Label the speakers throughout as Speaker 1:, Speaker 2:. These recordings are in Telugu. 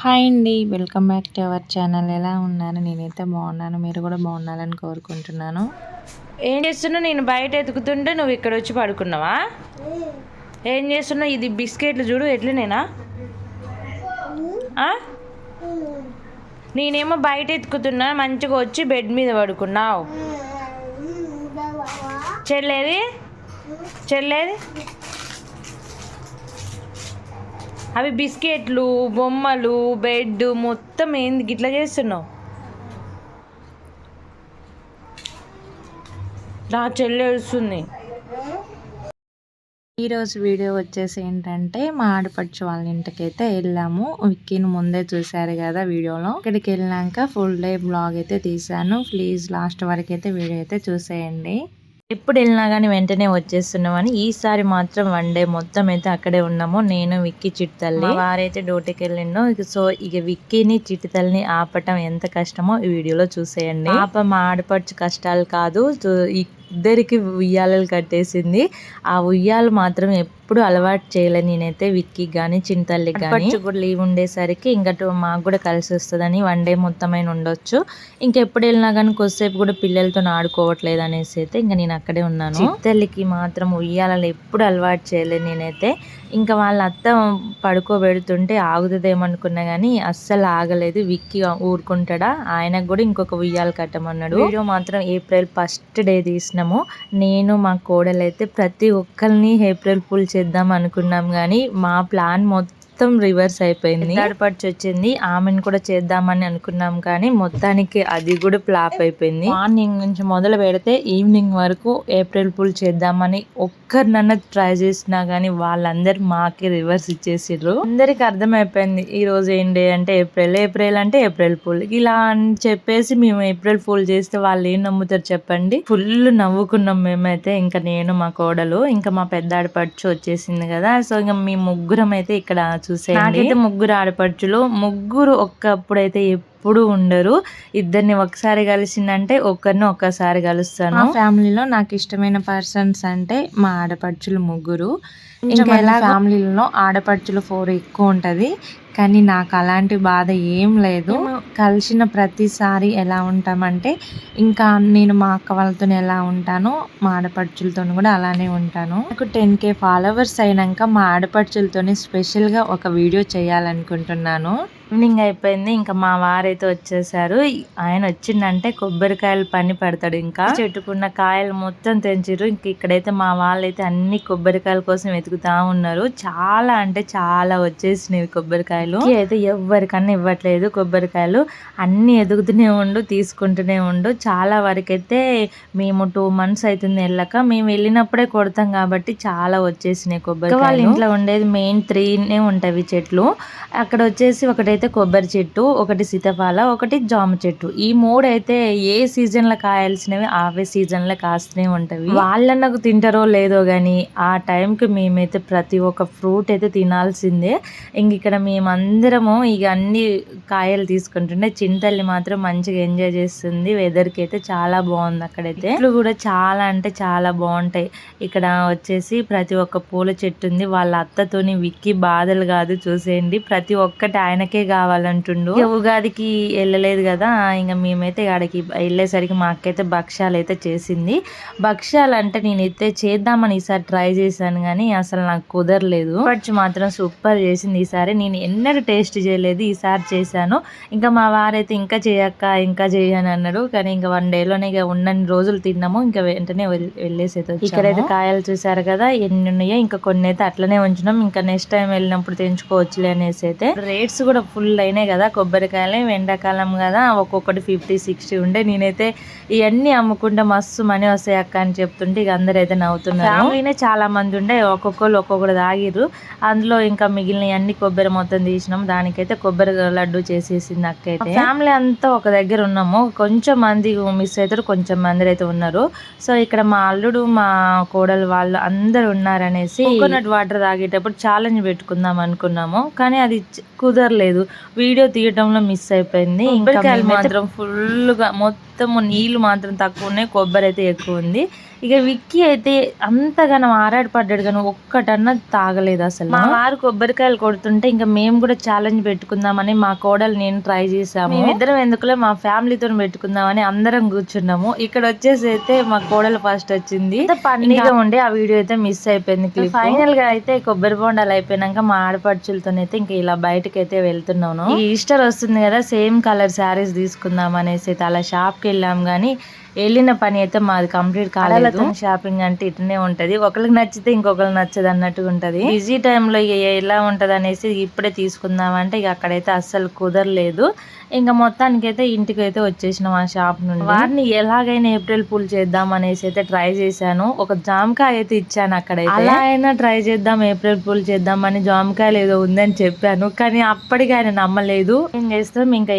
Speaker 1: హాయ్ అండి, welcome back to our channel. ఎలా ఉన్నారు? నేనైతే బాగున్నాను, మీరు కూడా బాగున్నారని కోరుకుంటున్నాను.
Speaker 2: ఏం చేస్తున్నావు? నేను బయట ఎతుకుతుంటే నువ్వు ఇక్కడ వచ్చి పడుకున్నావా? ఏం చేస్తున్నావు? ఇది బిస్కెట్లు చూడు ఎట్లనేనా? నేనేమో బయట ఎత్తుకుతున్నా, మంచిగా వచ్చి బెడ్ మీద పడుకున్నావు. చెల్లేది చెల్లేది అవి బిస్కెట్లు, బొమ్మలు, బెడ్ మొత్తం ఏంది గిట్లా చేస్తున్నావు? నా చెల్లె వస్తుంది.
Speaker 1: ఈరోజు వీడియో వచ్చేసి ఏంటంటే, మా ఆడపడుచు వాళ్ళ ఇంటికైతే వెళ్ళాము. విక్కీని ముందే చూశారు కదా వీడియోలో. ఇక్కడికి వెళ్ళాక ఫుల్ డే బ్లాగ్ అయితే తీసాను. ప్లీజ్ లాస్ట్ వరకు అయితే వీడియో అయితే చూసేయండి. ఎప్పుడు వెళ్ళినా కానీ వెంటనే వచ్చేస్తున్నామని, ఈసారి మాత్రం వన్ డే మొత్తం అయితే అక్కడే ఉన్నాము. నేను, విక్కీ, చిట్టితల్లి. వారైతే డ్యూటీకి వెళ్ళిండో. సో ఇక విక్కీని, చిట్టితల్లిని ఆపటం ఎంత కష్టమో ఈ వీడియోలో చూసేయండి. మా ఆడపడుచు కష్టాలు కాదు, ఇద్దరికి ఉయ్యాలలు కట్టేసింది. ఆ ఉయ్యాలు మాత్రం ఎప్పుడు అలవాటు చేయలేదు నేనైతే విక్కీ కానీ చింతల్లికి కానీ. కూడా లీవ్ ఉండేసరికి ఇంకా మాకు కూడా కలిసి వస్తుందని వన్ డే మొత్తమైన ఉండొచ్చు. ఇంకెప్పుడు వెళ్ళినా కానీ కొద్దిసేపు కూడా పిల్లలతో ఆడుకోవట్లేదు అనేసి అయితే ఇంకా నేను అక్కడే ఉన్నాను. చింతల్లికి మాత్రం ఉయ్యాలలు ఎప్పుడు అలవాటు చేయలేదు నేనైతే. ఇంకా వాళ్ళ అత్త పడుకోబెడుతుంటే ఆగుతుందేమనుకున్నా కానీ అస్సలు ఆగలేదు. విక్కీ ఊరుకుంటాడా, ఆయనకు కూడా ఇంకొక ఉయ్యాలు కట్టమన్నాడు. వీడియో మాత్రం ఏప్రిల్ 1st డే తీసినాము. నేను, మా కోడలైతే ప్రతి ఒక్కరిని ఏప్రిల్ ఫుల్ చేద్దాం అనుకున్నాం కానీ మా ప్లాన్ మొత్తం రివర్స్ అయిపోయింది. ఆడపడుచు వచ్చింది, ఆమెను కూడా చేద్దామని అనుకున్నాం కానీ మొత్తానికి అది కూడా ఫ్లాప్ అయిపోయింది. మార్నింగ్ నుంచి మొదలు పెడితే ఈవినింగ్ వరకు ఏప్రిల్ ఫుల్ చేద్దామని ఒక్కరినన్నా ట్రై చేసినా కానీ వాళ్ళందరూ మాకే రివర్స్ ఇచ్చేసిర్రు. అందరికి అర్థమైపోయింది ఈ రోజు ఏం డే అంటే ఏప్రిల్ అంటే ఏప్రిల్ ఫుల్ ఇలా అని చెప్పేసి మేము ఏప్రిల్ ఫుల్ చేస్తే వాళ్ళు ఏం నమ్ముతారు చెప్పండి. ఫుల్ నవ్వుకున్నాం మేమైతే. ఇంకా నేను, మా కోడలు, ఇంకా మా పెద్ద ఆడపడుచు వచ్చేసింది కదా. సో ఇంకా మీ ముగ్గురం అయితే ఇక్కడ చూసేయండి. నాకైతే ముగ్గురు ఆడపడుచులు, ముగ్గురు ఒక్కప్పుడైతే ఎప్పుడు ఉండరు. ఇద్దరిని ఒకసారి కలిసిందంటే ఒకరిని ఒక్కసారి కలుస్తాను. మా ఫ్యామిలీలో నాకు ఇష్టమైన పర్సన్స్ అంటే మా ఆడపడుచులు ముగ్గురు. ఇంకా ఫ్యామిలీలో ఆడపడుచులు 4 ఎక్కువ ఉంటది, కానీ నాకు అలాంటి బాధ ఏం లేదు. కలిసిన ప్రతిసారి ఎలా ఉంటామంటే, ఇంకా నేను మా అక్క వాళ్ళతో ఎలా ఉంటానో మా ఆడపడుచులతో కూడా అలానే ఉంటాను. నాకు 10K ఫాలోవర్స్ అయినాక మా ఆడపడుచులతోనే స్పెషల్గా ఒక వీడియో చేయాలనుకుంటున్నాను. ఈవినింగ్ అయిపోయింది, ఇంకా మా వారైతే వచ్చేసారు. ఆయన వచ్చిందంటే కొబ్బరికాయలు పని పడతాడు. ఇంకా చెట్టుకున్న కాయలు మొత్తం తెంచిర్రు. ఇంక ఇక్కడైతే మా వాళ్ళైతే అన్ని కొబ్బరికాయల కోసం వెతుకుతా ఉన్నారు. చాలా అంటే చాలా వచ్చేసినవి కొబ్బరికాయలు. అయితే ఎవరికన్నా ఇవ్వట్లేదు కొబ్బరికాయలు, అన్ని ఎదుగుతూనే ఉండు, తీసుకుంటూనే ఉండు. చాలా వరకు అయితే మేము 2 months అవుతుంది వెళ్ళక, మేము వెళ్ళినప్పుడే కొడతాం కాబట్టి చాలా వచ్చేసినాయి కొబ్బరికాయలు. వాళ్ళ ఇంట్లో ఉండేది మెయిన్ 3 ఉంటాయి చెట్లు. అక్కడ వచ్చేసి ఒకటైతే కొబ్బరి చెట్టు, ఒకటి సీతాఫల, ఒకటి జామ చెట్టు. ఈ 3 అయితే ఏ సీజన్ లో కాయాల్సినవి అవే సీజన్ లో కాస్తూనే ఉంటవి. వాళ్ళకు తింటారో లేదో గాని ఆ టైంకి మేమైతే ప్రతి ఒక్క ఫ్రూట్ అయితే తినాల్సిందే. ఇంక ఇక్కడ మేమందరము ఇక అన్ని కాయలు తీసుకుంటుంటే చింతల్లి మాత్రం మంచిగా ఎంజాయ్ చేస్తుంది. వెదర్ కి అయితే చాలా బాగుంది. అక్కడైతే చెట్లు కూడా చాలా అంటే చాలా బాగుంటాయి. ఇక్కడ వచ్చేసి ప్రతి ఒక్క పూల చెట్టు ఉంది. వాళ్ళ అత్తతోని విక్కీ బాధలు కాదు, చూసేయండి. ప్రతి ఒక్కటి ఆయనకే కావాలంటుండు. ఉగాదికి వెళ్ళలేదు కదా, ఇంకా మేమైతే ఆడికి వెళ్ళేసరికి మా అక్కైతే భక్ష్యాలు అయితే చేసింది. భక్ష్యాలు అంటే నేనైతే చేద్దామని ఈసారి ట్రై చేశాను కానీ అసలు నాకు కుదరలేదు. పచ్చి మాత్రం సూపర్ చేసింది ఈసారి. నేను ఎన్నడూ టేస్ట్ చేయలేదు, ఈసారి చేశాను. ఇంకా మా వారైతే ఇంకా చేయక్క, ఇంకా చేయని అన్నాడు. కానీ ఇంకా 1 dayలోనే ఇక ఉన్నన్ని రోజులు తిన్నాము. ఇంకా వెంటనే వెళ్ళేసి అయితే ఇక్కడైతే కాయలు చూసారు కదా ఎన్ని ఉన్నాయో. ఇంకా కొన్ని అయితే అట్లనే ఉంచినాం, ఇంకా నెక్స్ట్ టైం వెళ్ళినప్పుడు తెంచుకోవచ్చులే అనేసి అయితే. రేట్స్ కూడా ఫుల్ అయినాయి కదా కొబ్బరికాయలు, ఎండాకాలం కదా, ఒక్కొక్కటి 50-60 ఉండే. నేనైతే ఇవన్నీ అమ్ముకుంటే మస్తు మనీ వస్తాయి అక్క అని చెప్తుంటే ఇక అందరు అయితే నవ్వుతున్నారు. ఫ్యామిలీనే చాలా మంది ఉండే, ఒక్కొక్కరు తాగిర్రు. అందులో ఇంకా మిగిలిన అన్ని కొబ్బరి మొత్తం తీసినాం. దానికైతే కొబ్బరి లడ్డు చేసేసింది అక్క అయితే. ఫ్యామిలీ అంతా ఒక దగ్గర ఉన్నాము. కొంచెం మంది మిస్ అవుతారు, కొంచెం మంది అయితే ఉన్నారు. సో ఇక్కడ మా అల్లుడు, మా కోడలు వాళ్ళు అందరు ఉన్నారనేసి కోకోనట్ వాటర్ తాగేటప్పుడు ఛాలెంజ్ పెట్టుకుందాం అనుకున్నాము, కానీ అది కుదరలేదు. వీడియో తీయటంలో మిస్ అయిపోయింది. ఇంకా మాత్రం ఫుల్గా మొత్తం
Speaker 2: మొత్తము నీళ్లు మాత్రం తక్కువ ఉన్నాయి, కొబ్బరి అయితే ఎక్కువ ఉంది. ఇక విక్కీ అయితే అంతగానో ఆరాటపడ్డాడు కానీ ఒక్కటన్నా తాగలేదు అసలు. మా వారు కొబ్బరికాయలు కొడుతుంటే ఇంకా మేము కూడా ఛాలెంజ్ పెట్టుకుందామని మా కోడలు నేను ట్రై చేసాము. మేమిద్దరం ఎందుకులే మా ఫ్యామిలీతో పెట్టుకుందామని అందరం కూర్చున్నాము. ఇక్కడ వచ్చేసి అయితే మా కోడలు ఫస్ట్ వచ్చింది. పండుగ ఉండి ఆ వీడియో అయితే మిస్ అయిపోయింది. ఫైనల్ గా అయితే కొబ్బరి బొండాలు అయిపోయినాక మా ఆడపడుచులతోనైతే ఇంకా ఇలా బయటకి అయితే వెళ్తున్నాను. ఈ ఈస్టర్ వస్తుంది కదా, సేమ్ కలర్ శారీస్ తీసుకుందాం అనేసి అయితే అలా షాప్ కి వెళ్ళాం గానీ వెళ్ళిన పని అయితే మాది కంప్లీట్ కాలేదు. షాపింగ్ అంటే ఇట్లనే ఉంటది, ఒకరికి నచ్చితే ఇంకొకరికి నచ్చదు అన్నట్టుగా ఉంటది. బిజీ టైంలో ఎలా ఉంటది అనేసి ఇప్పుడే తీసుకుందామంటే ఇక అక్కడైతే అస్సలు కుదరలేదు. ఇంకా మొత్తానికి అయితే ఇంటికి అయితే వచ్చేసినాం ఆ షాప్ నుండి. వారిని ఎలాగైనా ఏప్రిల్ పూల్ చేద్దాం అనేసి అయితే ట్రై చేశాను. ఒక జామకాయ అయితే ఇచ్చాను అక్కడైతే. అలా అయినా ట్రై చేద్దాం, ఏప్రిల్ పూల్ చేద్దాం అని జామకాయలు ఏదో ఉందని చెప్పాను. కానీ అప్పటికి ఆయన నమ్మలేదు. ఏం చేస్తాం ఇంకా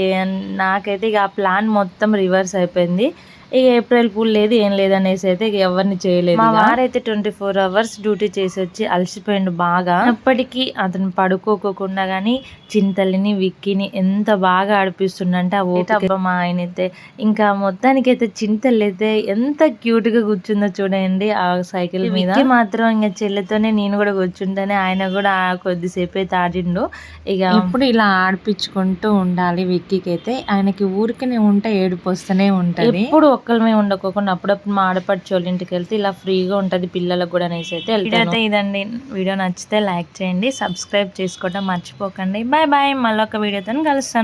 Speaker 2: నాకైతే ఇక ఆ ప్లాన్ మొత్తం రివర్స్ అయిపోయింది. ఇక ఏప్రిల్ పూల్ లేదు ఏం లేదు అనేసి అయితే ఇక ఎవరిని చేయలేదు. మా వారైతే 24 hours డ్యూటీ చేసి వచ్చి అలసిపోయిండు బాగా. అప్పటికి అతను పడుకోకుండా గానీ చింతల్ని విక్కీని ఎంత బాగా ఆడిపిస్తుండంటే ఆ ఓటబ్బా మా ఆయన అయితే. ఇంకా మొత్తానికి అయితే చింతలు అయితే ఎంత క్యూట్ గా కూర్చుందో చూడండి ఆ సైకిల్ మీద. విక్కీ మాత్రం ఇంకా చెల్లెతోనే నేను కూడా కూర్చుంటేనే ఆయన కూడా కొద్దిసేపు అయితే ఆడిండు. ఇక
Speaker 1: ఇప్పుడు ఇలా ఆడిపించుకుంటూ ఉండాలి విక్కీకి అయితే. ఆయనకి ఊరికనే ఉంటే ఏడుపు వస్తూనే ఉంటది.
Speaker 2: ఇప్పుడు ఒక్కలమే ఉండకోకుండా అప్పుడప్పుడు మా ఆడపడుచోళ్ళ ఇంటికి వెళ్తే ఇలా ఫ్రీగా ఉంటది పిల్లలకు కూడా అనేసి అయితే వెళ్తాను. ఇదండి వీడియో నచ్చితే లైక్ చేయండి, సబ్స్క్రైబ్ చేసుకోవడం మర్చిపోకండి. బాయ్ బాయ్, మళ్ళీ ఒక వీడియోతో కలుస్తాను.